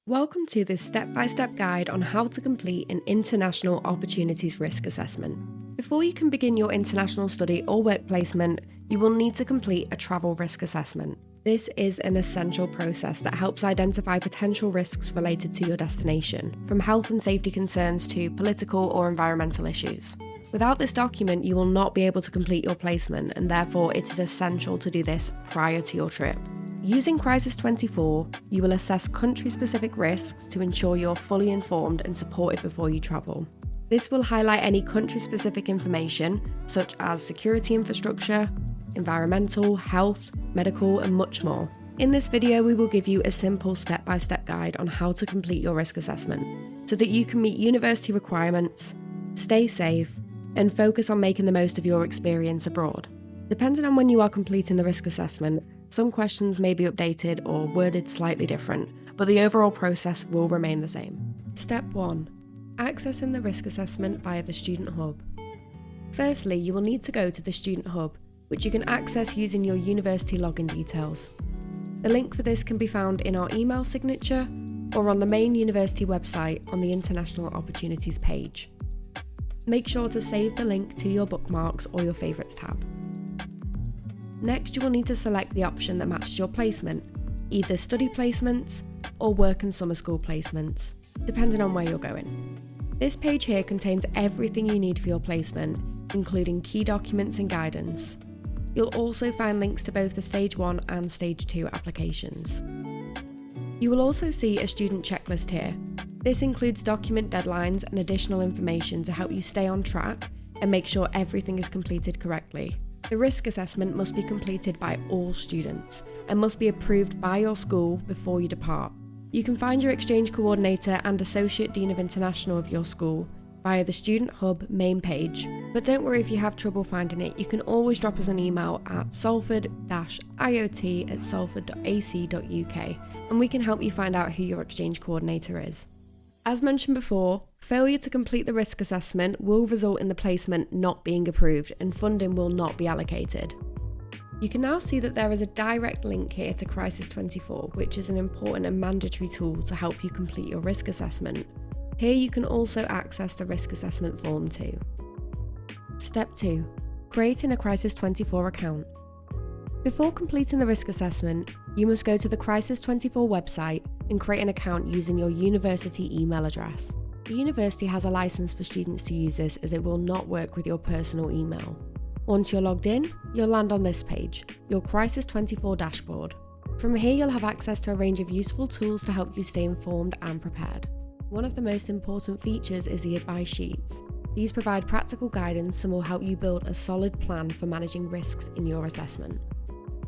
Welcome to this step-by-step guide on how to complete an International Opportunities Risk Assessment. Before you can begin your international study or work placement, you will need to complete a travel risk assessment. This is an essential process that helps identify potential risks related to your destination, from health and safety concerns to political or environmental issues. Without this document, you will not be able to complete your placement, and therefore it is essential to do this prior to your trip. Using Crisis 24, you will assess country-specific risks to ensure you're fully informed and supported before you travel. This will highlight any country-specific information, such as security infrastructure, environmental, health, medical, and much more. In this video, we will give you a simple step-by-step guide on how to complete your risk assessment, so that you can meet university requirements, stay safe, and focus on making the most of your experience abroad. Depending on when you are completing the risk assessment, some questions may be updated or worded slightly different, but the overall process will remain the same. Step 1. Accessing the risk assessment via the Student Hub. Firstly, you will need to go to the Student Hub, which you can access using your university login details. The link for this can be found in our email signature or on the main university website on the International Opportunities page. Make sure to save the link to your bookmarks or your favourites tab. Next, you will need to select the option that matches your placement, either study placements or work and summer school placements, depending on where you're going. This page here contains everything you need for your placement, including key documents and guidance. You'll also find links to both the Stage 1 and Stage 2 applications. You will also see a student checklist here. This includes document deadlines and additional information to help you stay on track and make sure everything is completed correctly. The risk assessment must be completed by all students and must be approved by your school before you depart. You can find your exchange coordinator and Associate Dean of International of your school via the Student Hub main page, but don't worry if you have trouble finding it, you can always drop us an email at salford-iot@salford.ac.uk and we can help you find out who your exchange coordinator is. As mentioned before, failure to complete the risk assessment will result in the placement not being approved and funding will not be allocated. You can now see that there is a direct link here to Crisis 24, which is an important and mandatory tool to help you complete your risk assessment. Here you can also access the risk assessment form too. Step 2. Creating a Crisis 24 account. Before completing the risk assessment, you must go to the Crisis 24 website and create an account using your university email address. The university has a license for students to use this, as it will not work with your personal email. Once you're logged in, you'll land on this page, your Crisis 24 dashboard. From here you'll have access to a range of useful tools to help you stay informed and prepared. One of the most important features is the advice sheets. These provide practical guidance and will help you build a solid plan for managing risks in your assessment.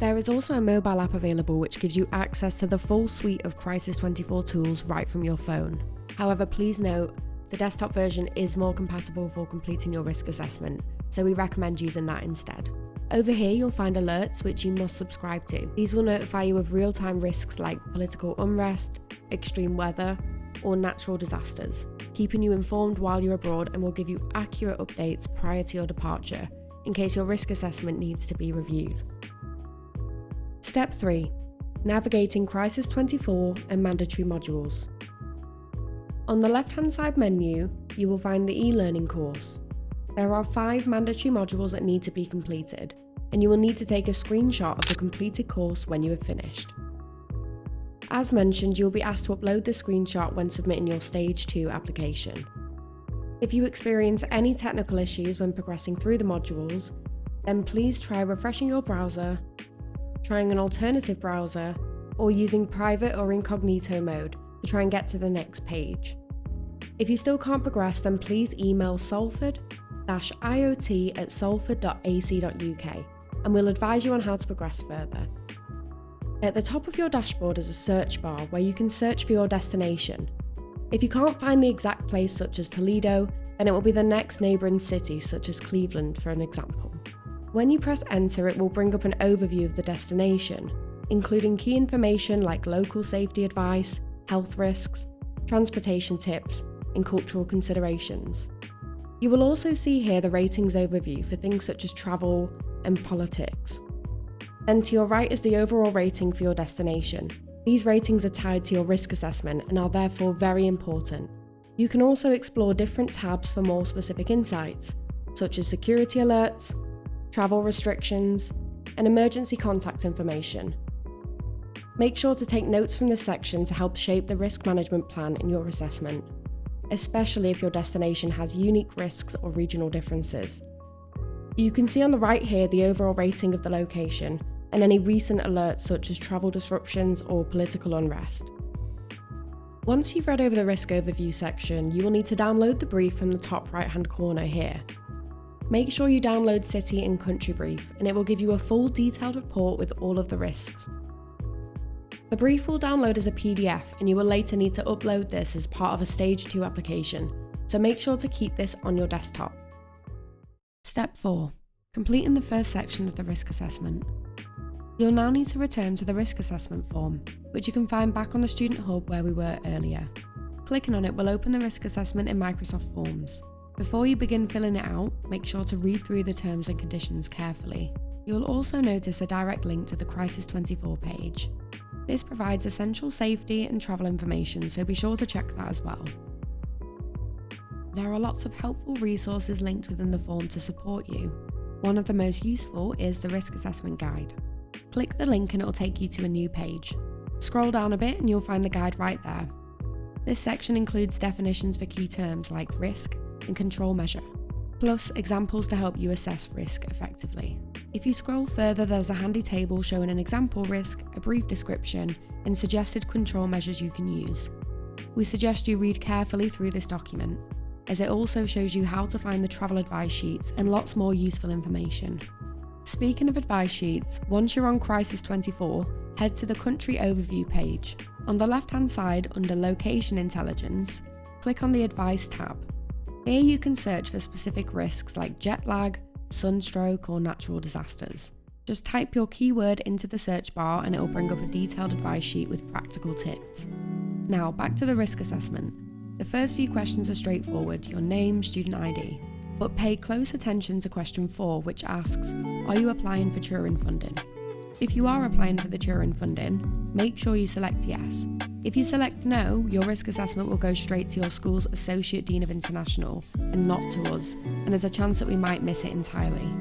There is also a mobile app available which gives you access to the full suite of Crisis 24 tools right from your phone. However, please note, the desktop version is more compatible for completing your risk assessment, so we recommend using that instead. Over here you'll find alerts which you must subscribe to. These will notify you of real-time risks like political unrest, extreme weather, or natural disasters, keeping you informed while you're abroad, and will give you accurate updates prior to your departure in case your risk assessment needs to be reviewed. Step 3. Navigating Crisis 24 and mandatory modules. On the left-hand side menu, you will find the e-learning course. There are 5 mandatory modules that need to be completed, and you will need to take a screenshot of the completed course when you have finished. As mentioned, you will be asked to upload the screenshot when submitting your Stage 2 application. If you experience any technical issues when progressing through the modules, then please try refreshing your browser, trying an alternative browser, or using private or incognito mode to try and get to the next page. If you still can't progress, then please email salford-iot@salford.ac.uk and we'll advise you on how to progress further. At the top of your dashboard is a search bar where you can search for your destination. If you can't find the exact place, such as Toledo, then it will be the next neighbouring city, such as Cleveland for an example. When you press enter, it will bring up an overview of the destination, including key information like local safety advice, health risks, transportation tips, and cultural considerations. You will also see here the ratings overview for things such as travel and politics. Then to your right is the overall rating for your destination. These ratings are tied to your risk assessment and are therefore very important. You can also explore different tabs for more specific insights, such as security alerts, travel restrictions, and emergency contact information. Make sure to take notes from this section to help shape the risk management plan in your assessment, especially if your destination has unique risks or regional differences. You can see on the right here the overall rating of the location and any recent alerts such as travel disruptions or political unrest. Once you've read over the risk overview section, you will need to download the brief from the top right-hand corner here. Make sure you download City and Country Brief, and it will give you a full detailed report with all of the risks. The brief will download as a PDF, and you will later need to upload this as part of a Stage 2 application, so make sure to keep this on your desktop. Step 4. Completing the first section of the risk assessment. You'll now need to return to the risk assessment form, which you can find back on the Student Hub where we were earlier. Clicking on it will open the risk assessment in Microsoft Forms. Before you begin filling it out, make sure to read through the terms and conditions carefully. You'll also notice a direct link to the Crisis 24 page. This provides essential safety and travel information, so be sure to check that as well. There are lots of helpful resources linked within the form to support you. One of the most useful is the Risk Assessment Guide. Click the link and it will take you to a new page. Scroll down a bit and you'll find the guide right there. This section includes definitions for key terms like risk and control measure, plus examples to help you assess risk effectively. If you scroll further, there's a handy table showing an example risk, a brief description, and suggested control measures you can use. We suggest you read carefully through this document, as it also shows you how to find the travel advice sheets and lots more useful information. Speaking of advice sheets, once you're on Crisis 24, head to the Country Overview page. On the left-hand side, under Location Intelligence, click on the Advice tab. Here you can search for specific risks like jet lag, sunstroke, or natural disasters. Just type your keyword into the search bar and it will bring up a detailed advice sheet with practical tips. Now, back to the risk assessment. The first few questions are straightforward, your name, student ID. But pay close attention to question 4, which asks, are you applying for Turing funding? If you are applying for the Turing funding, make sure you select yes. If you select no, your risk assessment will go straight to your school's Associate Dean of International and not to us, and there's a chance that we might miss it entirely.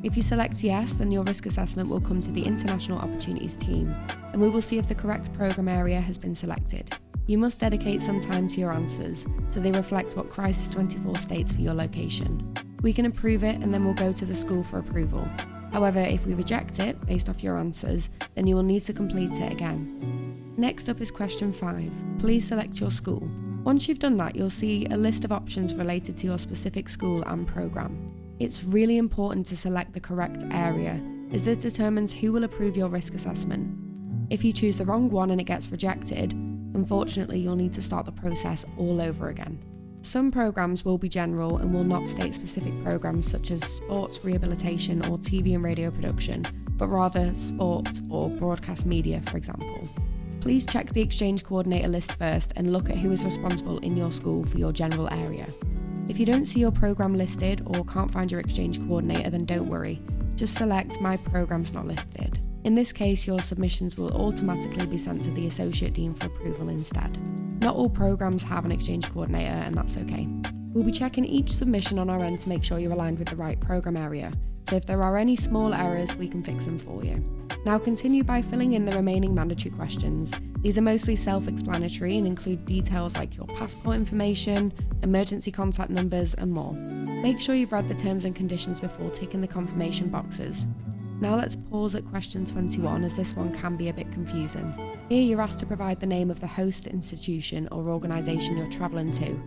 If you select yes, then your risk assessment will come to the International Opportunities team, and we will see if the correct programme area has been selected. You must dedicate some time to your answers, so they reflect what Crisis 24 states for your location. We can approve it and then we'll go to the school for approval. However, if we reject it, based off your answers, then you will need to complete it again. Next up is question 5. Please select your school. Once you've done that, you'll see a list of options related to your specific school and programme. It's really important to select the correct area, as this determines who will approve your risk assessment. If you choose the wrong one and it gets rejected, unfortunately, you'll need to start the process all over again. Some programmes will be general and will not state specific programmes such as sports, rehabilitation, or TV and radio production, but rather sport or broadcast media, for example. Please check the exchange coordinator list first and look at who is responsible in your school for your general area. If you don't see your programme listed or can't find your exchange coordinator, then don't worry. Just select My Programme's Not Listed. In this case, your submissions will automatically be sent to the Associate Dean for approval instead. Not all programmes have an exchange coordinator, and that's okay. We'll be checking each submission on our end to make sure you're aligned with the right programme area, so if there are any small errors, we can fix them for you. Now continue by filling in the remaining mandatory questions. These are mostly self-explanatory and include details like your passport information, emergency contact numbers, and more. Make sure you've read the terms and conditions before ticking the confirmation boxes. Now let's pause at question 21, as this one can be a bit confusing. Here you're asked to provide the name of the host institution or organisation you're travelling to,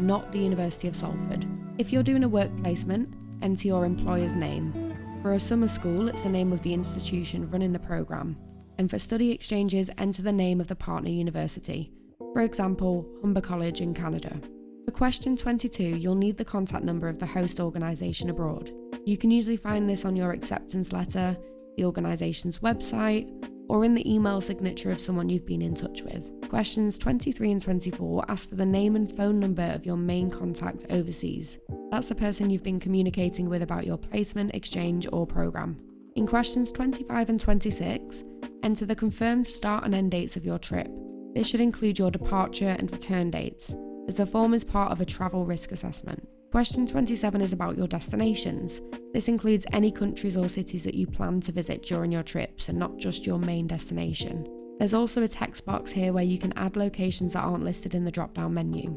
not the University of Salford. If you're doing a work placement, enter your employer's name. For a summer school, it's the name of the institution running the programme. And for study exchanges, enter the name of the partner university. For example, Humber College in Canada. For question 22, you'll need the contact number of the host organisation abroad. You can usually find this on your acceptance letter, the organisation's website, or in the email signature of someone you've been in touch with. Questions 23 and 24 ask for the name and phone number of your main contact overseas. That's the person you've been communicating with about your placement, exchange, or programme. In questions 25 and 26, Enter the confirmed start and end dates of your trip. This should include your departure and return dates, as the form is part of a travel risk assessment. Question 27 is about your destinations. This includes any countries or cities that you plan to visit during your trips and not just your main destination. There's also a text box here where you can add locations that aren't listed in the drop-down menu.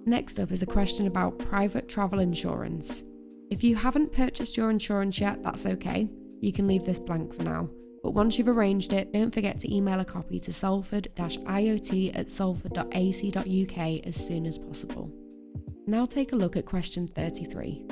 Next up is a question about private travel insurance. If you haven't purchased your insurance yet, that's okay. You can leave this blank for now. But once you've arranged it, don't forget to email a copy to salford-iot@salford.ac.uk as soon as possible. Now take a look at question 33.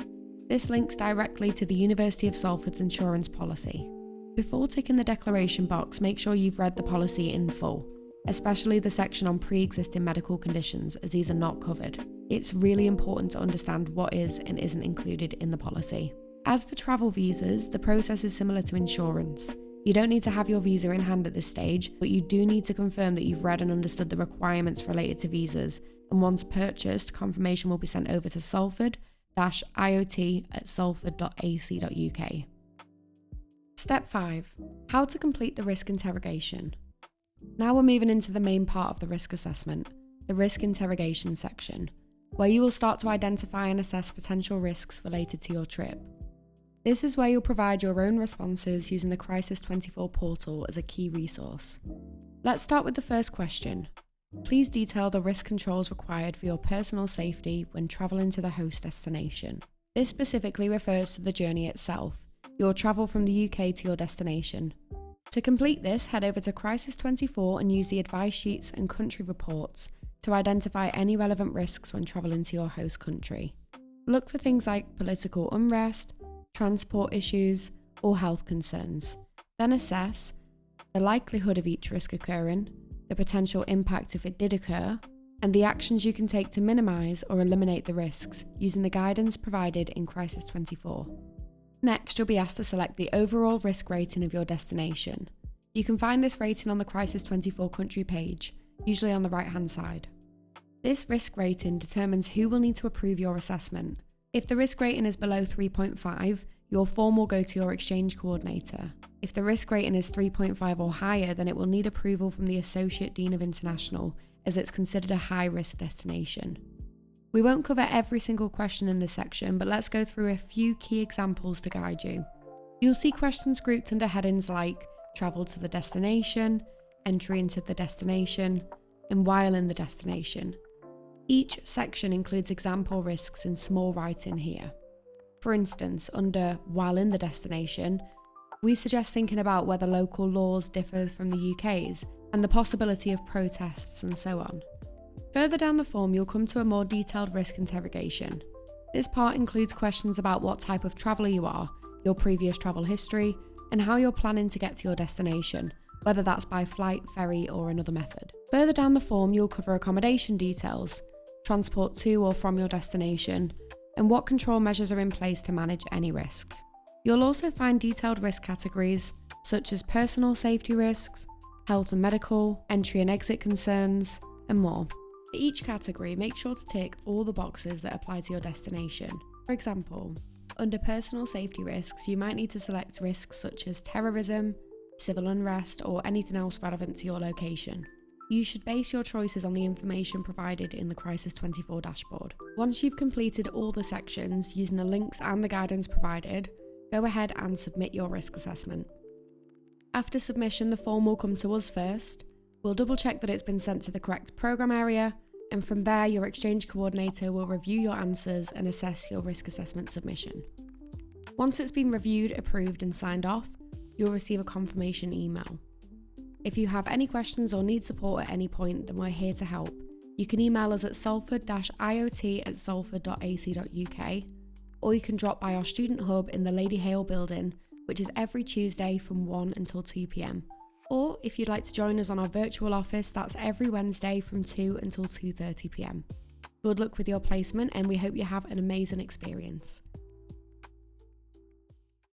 This links directly to the University of Salford's insurance policy. Before ticking the declaration box, make sure you've read the policy in full, especially the section on pre-existing medical conditions, as these are not covered. It's really important to understand what is and isn't included in the policy. As for travel visas, the process is similar to insurance. You don't need to have your visa in hand at this stage, but you do need to confirm that you've read and understood the requirements related to visas, and once purchased, confirmation will be sent over to salford-iot@salford.ac.uk. Step 5. How to complete the risk interrogation. Now we're moving into the main part of the risk assessment, the risk interrogation section, where you will start to identify and assess potential risks related to your trip. This is where you'll provide your own responses using the Crisis 24 portal as a key resource. Let's start with the first question. Please detail the risk controls required for your personal safety when travelling to the host destination. This specifically refers to the journey itself, your travel from the UK to your destination. To complete this, head over to Crisis 24 and use the advice sheets and country reports to identify any relevant risks when travelling to your host country. Look for things like political unrest, transport issues, or health concerns. Then assess the likelihood of each risk occurring, the potential impact if it did occur, and the actions you can take to minimise or eliminate the risks using the guidance provided in Crisis 24. Next, you'll be asked to select the overall risk rating of your destination. You can find this rating on the Crisis 24 country page, usually on the right-hand side. This risk rating determines who will need to approve your assessment. If the risk rating is below 3.5, your form will go to your exchange coordinator. If the risk rating is 3.5 or higher, then it will need approval from the Associate Dean of International, as it's considered a high-risk destination. We won't cover every single question in this section, but let's go through a few key examples to guide you. You'll see questions grouped under headings like travel to the destination, entry into the destination, and while in the destination. Each section includes example risks in small writing here. For instance, under while in the destination, we suggest thinking about whether local laws differ from the UK's and the possibility of protests and so on. Further down the form, you'll come to a more detailed risk interrogation. This part includes questions about what type of traveller you are, your previous travel history, and how you're planning to get to your destination, whether that's by flight, ferry, or another method. Further down the form, you'll cover accommodation details, transport to or from your destination, and what control measures are in place to manage any risks. You'll also find detailed risk categories, such as personal safety risks, health and medical, entry and exit concerns, and more. For each category, make sure to tick all the boxes that apply to your destination. For example, under personal safety risks, you might need to select risks such as terrorism, civil unrest, or anything else relevant to your location. You should base your choices on the information provided in the Crisis 24 dashboard. Once you've completed all the sections using the links and the guidance provided, go ahead and submit your risk assessment. After submission, the form will come to us first. We'll double check that it's been sent to the correct programme area, and from there your exchange coordinator will review your answers and assess your risk assessment submission. Once it's been reviewed, approved and signed off, you'll receive a confirmation email. If you have any questions or need support at any point, then we're here to help. You can email us at salford-iot@salford.ac.uk, or you can drop by our student hub in the Lady Hale building, which is every Tuesday from 1 until 2 p.m. Or if you'd like to join us on our virtual office, that's every Wednesday from 2 until 2:30 p.m. Good luck with your placement, and we hope you have an amazing experience.